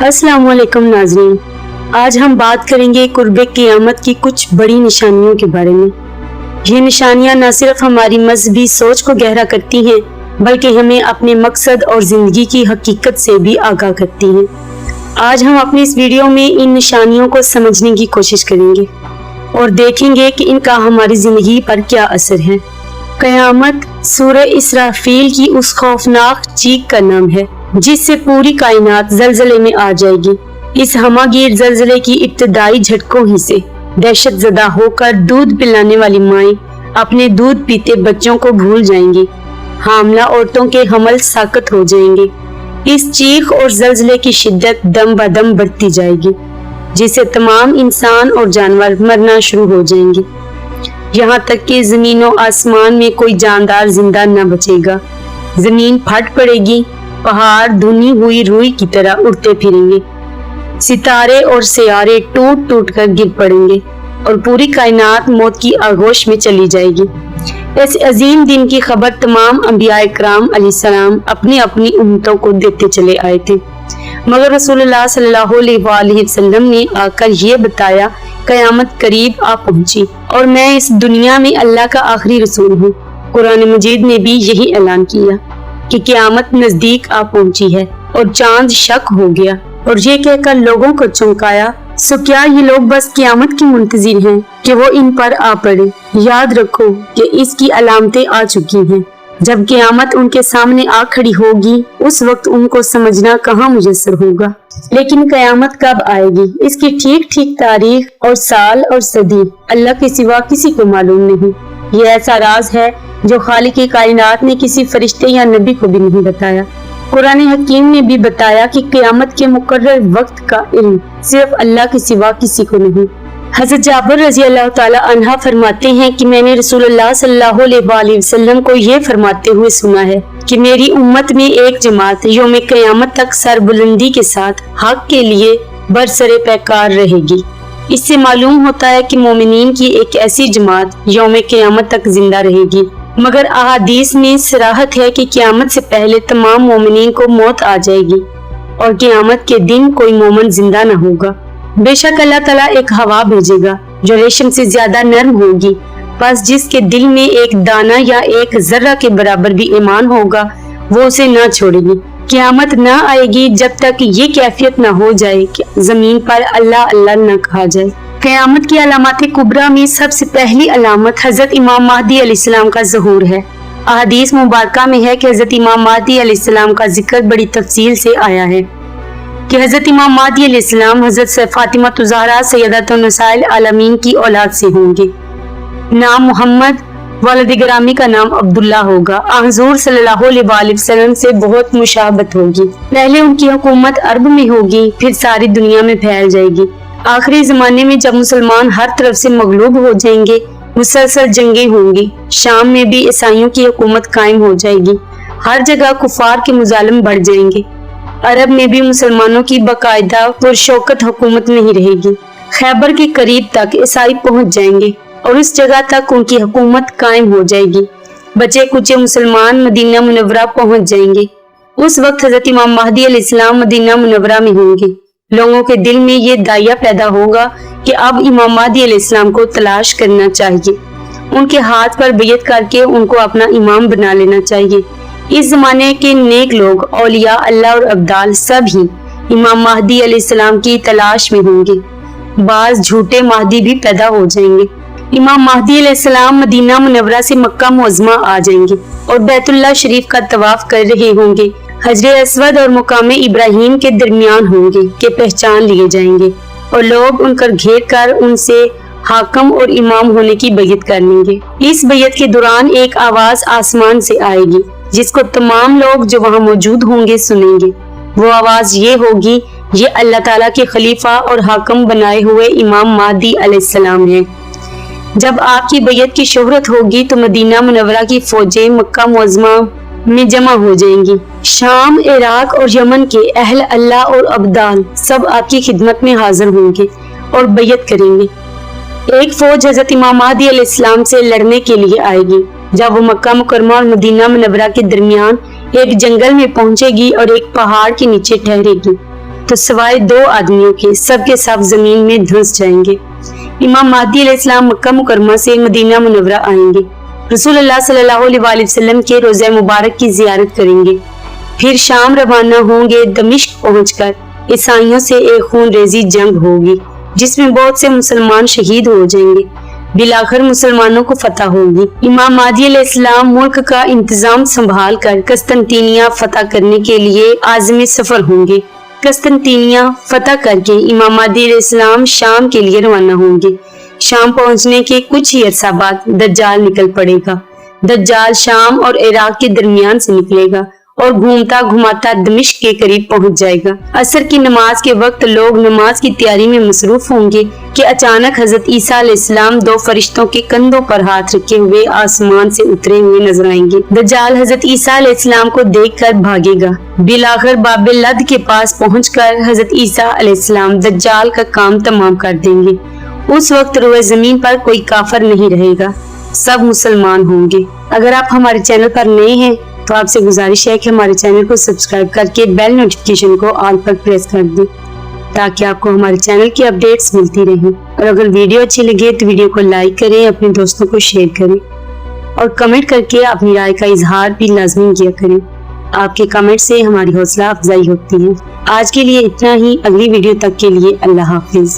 अस्सलाम वालेकुम नाज़रीन, आज हम बात करेंगे कुर्बे क़यामत की कुछ बड़ी निशानियों के बारे में। ये निशानियां न सिर्फ हमारी मजहबी सोच को गहरा करती हैं बल्कि हमें अपने मकसद और ज़िंदगी की हकीकत से भी आगाह करती हैं। आज हम अपनी इस वीडियो में इन निशानियों को समझने की कोशिश करेंगे और देखेंगे कि इनका हमारी ज़िंदगी पर क्या असर है। क़यामत सूरह इसराफील की उस खौफनाक चीख का नाम है जिससे पूरी कायनात ज़लज़ले में आ जाएगी। इस हमागीर ज़लज़ले की इब्तदाई झटकों ही से दहशत ज़दा होकर दूध पिलाने वाली माएँ अपने दूध पीते बच्चों को भूल जाएंगी। हामला औरतों के हमल साकत हो जाएंगे। इस चीख और ज़लज़ले की शिद्दत दम ब दम बढ़ती जाएगी जिससे तमाम इंसान और जानवर मरना शुरू हो जाएंगे। यहाँ तक कि ज़मीन और आसमान में कोई जानदार जिंदा न बचेगा। ज़मीन फट पड़ेगी, पहाड़ धुनी हुई रुई की तरह उड़ते फिरेंगे, सितारे और सियारे टूट टूट कर गिर पड़ेंगे और पूरी कायनात मौत की आगोश में चली जाएगी। इस अजीम दिन की खबर तमाम अंबिया इकराम अलैहिस्सलाम अपनी अपनी उम्मतों को देते चले आए थे, मगर रसूलुल्लाह सल्लल्लाहु अलैहि वसल्लम ने आकर ये बताया क़यामत करीब आ पहुंची और मैं इस दुनिया में अल्लाह का आखिरी रसूल हूँ। कुरान मजीद ने भी यही ऐलान किया कि क़यामत नजदीक आ पहुंची है और चांद शक हो गया, और ये कहकर लोगों को चौंकाया, सो क्या ये लोग बस क़यामत की मुंतजिर हैं कि वो इन पर आ पड़े। याद रखो कि इसकी अलामतें आ चुकी हैं। जब क़यामत उनके सामने आ खड़ी होगी उस वक्त उनको समझना कहाँ मुयस्सर होगा। लेकिन क़यामत कब आएगी, इसकी ठीक ठीक तारीख और साल और सदी अल्लाह के सिवा किसी को मालूम नहीं। ये ऐसा राज है जो खालिक कायनात ने किसी फरिश्ते या नबी को भी नहीं बताया। कुरान हकीम ने भी बताया कि क़यामत के मुकर्रर वक्त का इल्म सिर्फ अल्लाह के सिवा किसी को नहीं। हज़रत जाबिर रज़ी अल्लाह ताला अन्हा फरमाते हैं कि मैंने रसूलुल्लाह सल्लल्लाहु अलैहि वसल्लम को ये फरमाते हुए सुना है कि मेरी उम्मत में एक जमात यौम क़यामत तक सरबुलंदी के साथ हक के लिए बरसरे पैकार रहेगी। इससे मालूम होता है कि मोमिनीन की एक ऐसी जमात यौम क़यामत तक जिंदा रहेगी, मगर अहादीस में सराहत है कि क़यामत से पहले तमाम मोमिनीन को मौत आ जाएगी और क़यामत के दिन कोई मोमिन जिंदा न होगा। बेशक अल्लाह ताला एक हवा भेजेगा जो रेशम से ज्यादा नरम होगी, बस जिसके दिल में एक दाना या एक जर्रा के बराबर भी ईमान होगा वो उसे न छोड़ेगी। क़यामत न आएगी जब तक ये कैफियत न हो जाए कि जमीन पर अल्लाह अल्लाह न कहा जाए। क़यामत की अलामत कुबरा में सबसे पहली अलामत हजरत इमाम महदी अलैहिस्सलाम का ज़हूर है। अहादीस मुबारका में है कि हजरत इमाम महदी अलैहिस्सलाम का जिक्र बड़ी तफसील से आया है कि हजरत इमाम महदी अलैहिस्सलाम हजरत फातिमा ज़हरा सैयदतुन निसाइल आलमीन की औलाद से होंगे। नाम मोहम्मद, वालिद गिरामी का नाम अब्दुल्ला होगा। हुज़ूर सल्लल्लाहु अलैहि वसल्लम से बहुत मुशाबत होगी। पहले उनकी हुकूमत अरब में होगी, फिर सारी दुनिया में फैल जाएगी। आखिरी जमाने में जब मुसलमान हर तरफ से मगलूब हो जाएंगे, मुसलसल जंगें होंगी। शाम में भी ईसाइयों की हुकूमत कायम हो जाएगी। हर जगह कुफार के मुजालिम बढ़ जाएंगे। अरब में भी मुसलमानों की बाकायदा पुरशौकत हुकूमत नहीं रहेगी। खैबर के करीब तक ईसाई पहुंच जाएंगे और उस जगह तक उनकी हुकूमत कायम हो जाएगी। बचे कुचे मुसलमान मदीना मुनव्वरा पहुंच जाएंगे। उस वक्त हजरत इमाम महदी अलैहिस्सलाम मदीना मुनव्वरा में होंगे। लोगों के दिल में ये दाया पैदा होगा कि अब इमाम महदी अलैहिस्सलाम को तलाश करना चाहिए, उनके हाथ पर बैयत करके उनको अपना इमाम बना लेना चाहिए। इस जमाने के नेक लोग, औलिया अल्लाह और अब्दाल सब ही इमाम महदी अलैहिस्सलाम की तलाश में होंगे। बाज झूठे महदी भी पैदा हो जाएंगे। इमाम महदी अलैहिस्सलाम मदीना मुनव्वरा से मक्का मुअज़्ज़मा आ जाएंगे और बैतुल्लाह शरीफ का तवाफ कर रहे होंगे। हजरे अस्वद और मुकामे इब्राहिम के दरमियान होंगे कि पहचान लिए जाएंगे और लोग उनकर घेर कर उनसे हाकम और इमाम होने की बैयत कर लेंगे। इस बैयत के दौरान एक आवाज आसमान से आएगी जिसको तमाम लोग जो वहाँ मौजूद होंगे सुनेंगे। वो आवाज ये होगी, ये अल्लाह ताला के खलीफा और हाकम बनाए हुए इमाम महदी अलैहिस्सलाम है। जब आपकी बैयत की शोहरत होगी तो मदीना मुनव्वरा की फौजें मक्का मुअज़्ज़मा में जमा हो जाएंगी। शाम, इराक और यमन के अहल अल्लाह और अब्दाल सब आपकी खिदमत में हाजिर होंगे और बैयत करेंगे। एक फौज हजरत इमाम महदी अलैहिस्सलाम से लड़ने के लिए आएगी। जब वो मक्का मुकरमा और मदीना मुनव्वरा के दरमियान एक जंगल में पहुंचेगी और एक पहाड़ के नीचे ठहरेगी تو سوائے 2 آدمیوں کے سب زمین میں دھنس جائیں گے۔ امام مہدی علیہ السلام مکہ مکرمہ سے مدینہ منورہ آئیں گے، رسول اللہ صلی اللہ علیہ وسلم کے روضہ مبارک کی زیارت کریں گے، پھر شام روانہ ہوں گے۔ دمشق پہنچ کر عیسائیوں سے ایک خون ریزی جنگ ہوگی جس میں بہت سے مسلمان شہید ہو جائیں گے، بالآخر مسلمانوں کو فتح ہوگی۔ امام مہدی علیہ السلام ملک کا انتظام سنبھال کر قسطنطینیہ فتح کرنے کے لیے عازم سفر ہوں گے۔ قسطنطینیہ فتح کر کے امام مہدی علیہ السلام شام کے لیے روانہ ہوں گے۔ شام پہنچنے کے کچھ ہی عرصہ بعد دجال نکل پڑے گا۔ دجال شام اور عراق کے درمیان سے نکلے گا اور گھومتا گھماتا دمشق کے قریب پہنچ جائے گا۔ عصر کی نماز کے وقت لوگ نماز کی تیاری میں مصروف ہوں گے کہ اچانک حضرت عیسیٰ علیہ السلام 2 فرشتوں کے کندھوں پر ہاتھ رکھے ہوئے آسمان سے اترے ہوئے نظر آئیں گے۔ دجال حضرت عیسیٰ علیہ السلام کو دیکھ کر بھاگے گا، بالآخر باب لد کے پاس پہنچ کر حضرت عیسیٰ علیہ السلام دجال کا کام تمام کر دیں گے۔ اس وقت روئے زمین پر کوئی کافر نہیں رہے گا، سب مسلمان ہوں گے۔ اگر آپ ہمارے چینل پر نئے ہیں تو آپ سے گزارش ہے کہ ہمارے چینل کو سبسکرائب کر کے بیل نوٹیفیکیشن کو آل پر پریس کر دیں تاکہ آپ کو ہمارے چینل کی اپڈیٹس ملتی رہیں۔ اور اگر ویڈیو اچھی لگے تو ویڈیو کو لائک کریں، اپنے دوستوں کو شیئر کریں اور کمنٹ کر کے اپنی رائے کا اظہار بھی لازمی کیا کریں۔ آپ کے کمنٹ سے ہماری حوصلہ افزائی ہوتی ہے۔ آج کے لیے اتنا ہی، اگلی ویڈیو تک کے لیے اللہ حافظ۔